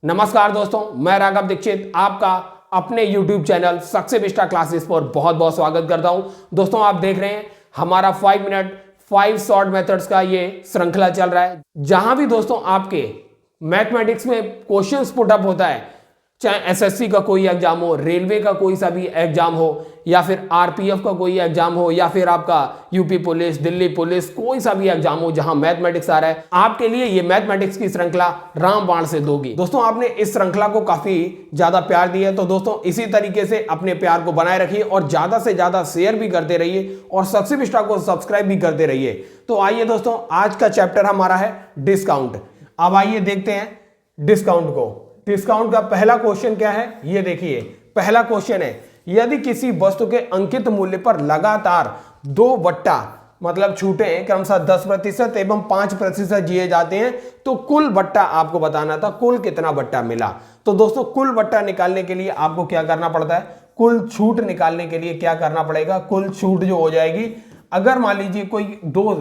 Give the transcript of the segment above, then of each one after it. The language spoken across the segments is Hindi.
नमस्कार दोस्तों, मैं राघव दीक्षित आपका अपने YouTube चैनल सक्सेबिस्टा क्लासेस पर बहुत बहुत स्वागत करता हूं। दोस्तों आप देख रहे हैं हमारा 5 मिनट 5 शॉर्ट मेथड्स का ये श्रृंखला चल रहा है, जहां भी दोस्तों आपके मैथमेटिक्स में क्वेश्चंस पुट अप होता है, चाहे एसएससी का कोई एग्जाम हो, रेलवे का कोई सा भी एग्जाम हो, या फिर आरपीएफ का कोई एग्जाम हो, या फिर आपका यूपी पुलिस, दिल्ली पुलिस, कोई सा भी एग्जाम हो जहां मैथमेटिक्स आ रहा है, आपके लिए ये मैथमेटिक्स की श्रृंखला रामबाण से दोगी। दोस्तों आपने इस श्रृंखला को काफी ज्यादा प्यार दिया है, तो दोस्तों इसी तरीके से अपने प्यार को बनाए रखिए और ज्यादा से ज्यादा शेयर भी करते रहिए और सक्सेबिस्टा को सब्सक्राइब भी करते रहिए। तो आइए दोस्तों, आज का चैप्टर हमारा है डिस्काउंट। अब आइए देखते हैं डिस्काउंट को। डिस्काउंट का पहला क्वेश्चन क्या है, ये देखिए। पहला क्वेश्चन है, यदि किसी वस्तु के अंकित मूल्य पर लगातार 2 बट्टा मतलब छूटें क्रमशः 10% एवं 5% दिए जाते हैं, तो कुल बट्टा आपको बताना था, कुल कितना बट्टा मिला। तो दोस्तों कुल बट्टा निकालने के लिए आपको क्या करना पड़ता है, कुल छूट निकालने के लिए क्या करना पड़ेगा, कुल छूट जो हो जाएगी, अगर मान लीजिए कोई 2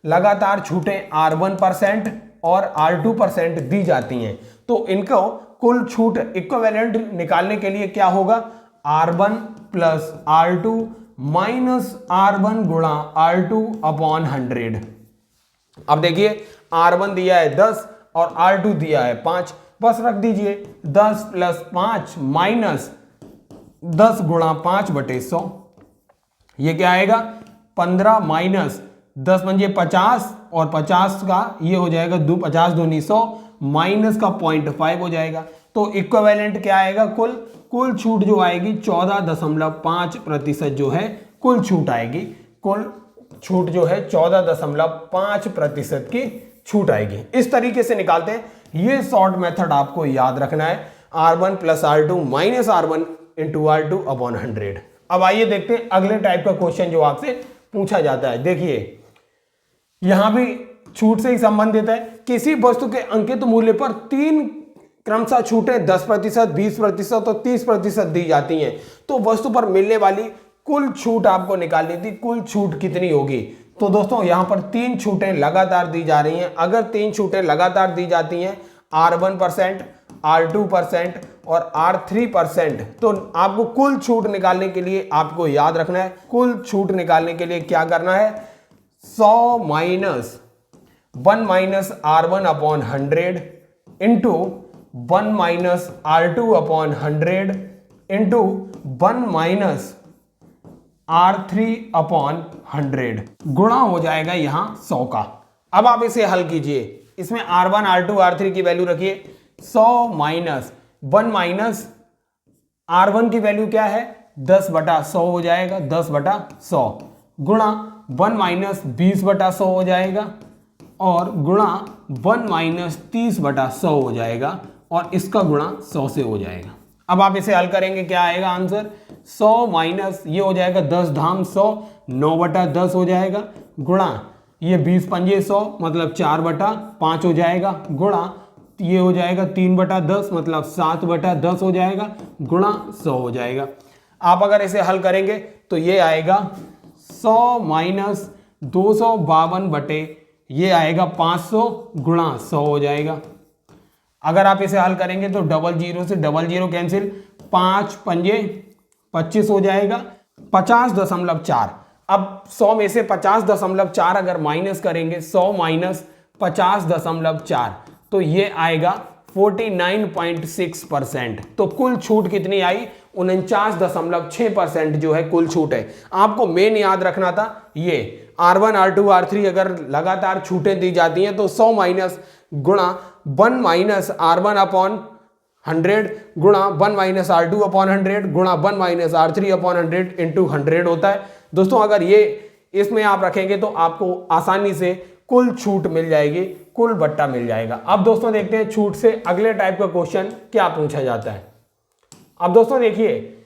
लगातार छूटें R1% और R2% दी जाती हैं, तो इनको कुल छूट इक्विवेलेंट निकालने के लिए क्या होगा, R1 plus R2 minus R1 गुणा R2 अपॉन 100। अब देखिए R1 दिया है 10 और R2 दिया है 5, बस रख दीजिए 10 प्लस 5 माइनस 10 गुणा 5/100। ये क्या आएगा 15 माइनस 10 पंजे 50 और 50 का ये हो जाएगा 50 दूनी 100 माइनस का 0.5 हो जाएगा। तो इक्विवेलेंट क्या आएगा, कुल छूट जो आएगी 14.5% जो है कुल छूट आएगी। कुल छूट जो है 14.5% की छूट आएगी। इस तरीके से निकालते हैं। ये शॉर्ट मेथड आपको याद रखना है, R1 plus R2 minus R1 into R2 upon 100। अब आइए देखते हैं अगले टाइप का क्वेश्चन जो आपसे पूछा जाता है। देखिए यहां भी छूट से ही संबंधित है। किसी वस्तु के अंकित मूल्य पर 3 क्रमशः छूटें 10%, 20% और 30% दी जाती हैं, तो वस्तु पर मिलने वाली कुल छूट आपको निकालनी थी। कुल छूट कितनी होगी, तो दोस्तों यहां पर 3 छूटें लगातार दी जा रही हैं। अगर 3 छूटें लगातार दी जाती हैं R1%, R2% और R3%, तो आपको कुल छूट निकालने के लिए आपको याद रखना है, कुल छूट निकालने के लिए क्या करना है, 100 minus 1 minus R1 upon 100 into 1 minus R2 upon 100 into 1 minus R3 upon 100 गुणा हो जाएगा यहां 100 का। अब आप इसे हल कीजिए, इसमें R1 R2 R3 की वैल्यू रखिए। 100 माइनस 1 माइनस R1 की वैल्यू क्या है 10/100 हो जाएगा, 10/100 गुणा 1 माइनस 20/100 हो जाएगा और गुणा 1 माइनस 30/100 हो जाएगा और इसका गुणा 100 से हो जाएगा। अब आप इसे हल करेंगे, क्या आएगा आंसर, 100 माइनस ये हो जाएगा 10 धाम 100, 9/10 हो जाएगा, गुणा ये 20 पंजे 100 मतलब 4/5 हो जाएगा, गुणा ये हो जाएगा 3/10 मतलब 7/10 हो जाएगा, गुणा 100 हो जाएगा। आप अगर इसे हल करेंगे तो ये आएगा 100 माइनस 252 बटे ये आएगा 500 गुणा 100 हो जाएगा। अगर आप इसे हल करेंगे तो 00 से 00 कैंसिल, 5 पंजे 25 हो जाएगा, 50.4। अब 100 में से 50.4 अगर माइनस करेंगे, 100 माइनस 50.4, तो ये आएगा 49.6%। तो कुल छूट कितनी आई, 49.6% जो है कुल छूट है। आपको मेन याद रखना था ये R1 R2 R3 अगर लगातार छूटें दी जाती हैं तो 100 माइनस गुणा 1 माइनस R1 अपॉन 100 गुणा 1 माइनस R2 अपॉन 100 गुणा 1 माइनस R3 अपॉन 100 इंटू 100 होता है। दोस्तों अगर ये इसमें आप रखेंगे तो आपको आसानी से कुल छूट मिल जाएगी, कुल बट्टा मिल जाएगा। अब दोस्तों देखते हैं छूट से अगले टाइप का क्वेश्चन क्या पूछा जाता है। अब दोस्तों देखिए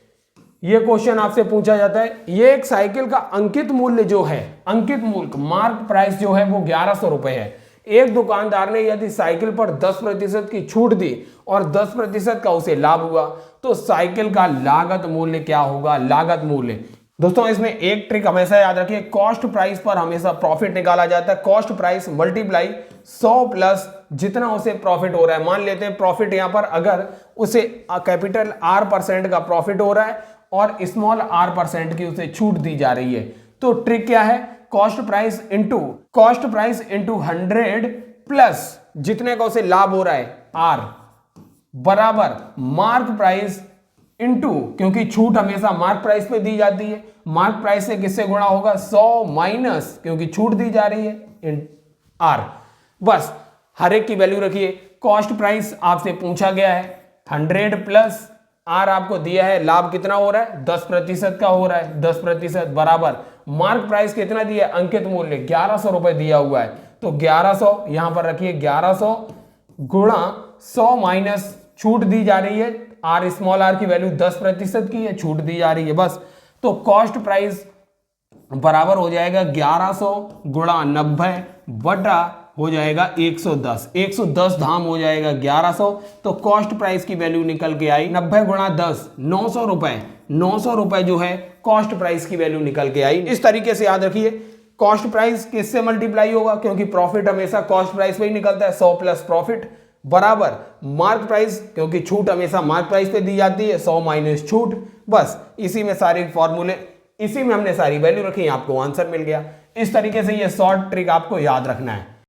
ये क्वेश्चन आपसे पूछा जाता है, ये एक साइकिल का अंकित मूल्य जो है, अंकित मूल्य मार्क प्राइस जो है वो 1100 रुपए है। एक दुकानदार ने यदि साइकिल पर 10% की छूट दी और 10% का उसे लाभ हुआ, तो साइकिल का लागत मूल्य क्या होगा, लागत मूल्य दोस्तों इसमें एक ट्रिक हमेशा याद रखिए, कॉस्ट प्राइस पर हमेशा प्रॉफिट निकाला जाता है। कॉस्ट प्राइस मल्टीप्लाई 100 प्लस जितना उसे प्रॉफिट हो रहा है। मान लेते हैं प्रॉफिट यहां पर अगर उसे कैपिटल R% का प्रॉफिट हो रहा है और स्मॉल r% की उसे छूट दी जा रही है, तो ट्रिक क्या है, कॉस्ट प्राइस इंटू 100 प्लस जितने का उसे लाभ हो रहा है R बराबर मार्क प्राइस इनटू, क्योंकि छूट हमेशा मार्क प्राइस पे दी जाती है, मार्क प्राइस से किससे गुणा होगा 100 माइनस क्योंकि छूट दी जा रही है इन R। बस हर एक की वैल्यू रखिए। कॉस्ट प्राइस आपसे पूछा गया है 100 प्लस R आपको दिया है, लाभ कितना हो रहा है 10% का हो रहा है, 10% बराबर मार्क प्राइस कितना दिया है, अंकित मूल्य 1100 रुपए दिया हुआ है, तो 1100 यहां पर रखिए, 1100 गुणा 100 माइनस छूट दी जा रही है R स्मॉल r की वैल्यू 10% की है, छूट दी जा रही है बस। तो कॉस्ट प्राइस बराबर हो जाएगा 1100 गुणा 90 बटा हो जाएगा 110, 110 धाम हो जाएगा 1100, तो कॉस्ट प्राइस की वैल्यू निकल के आई 90 गुणा 10 900 रुपए, 900 रुपए जो है कॉस्ट प्राइस की वैल्यू निकल के आई। इस तरीके से याद रखिए, कॉस्ट प्राइस किससे मल्टीप्लाई होगा, क्योंकि प्रॉफिट हमेशा कॉस्ट प्राइस पे ही निकलता है, 100 प्लस प्रॉफिट बराबर मार्क प्राइस, क्योंकि छूट हमेशा मार्क प्राइस पे दी जाती है, 100 माइनस छूट। बस इसी में सारे फॉर्मूले, इसी में हमने सारी वैल्यू रखी, आपको आंसर मिल गया। इस तरीके से ये शॉर्ट ट्रिक आपको याद रखना है।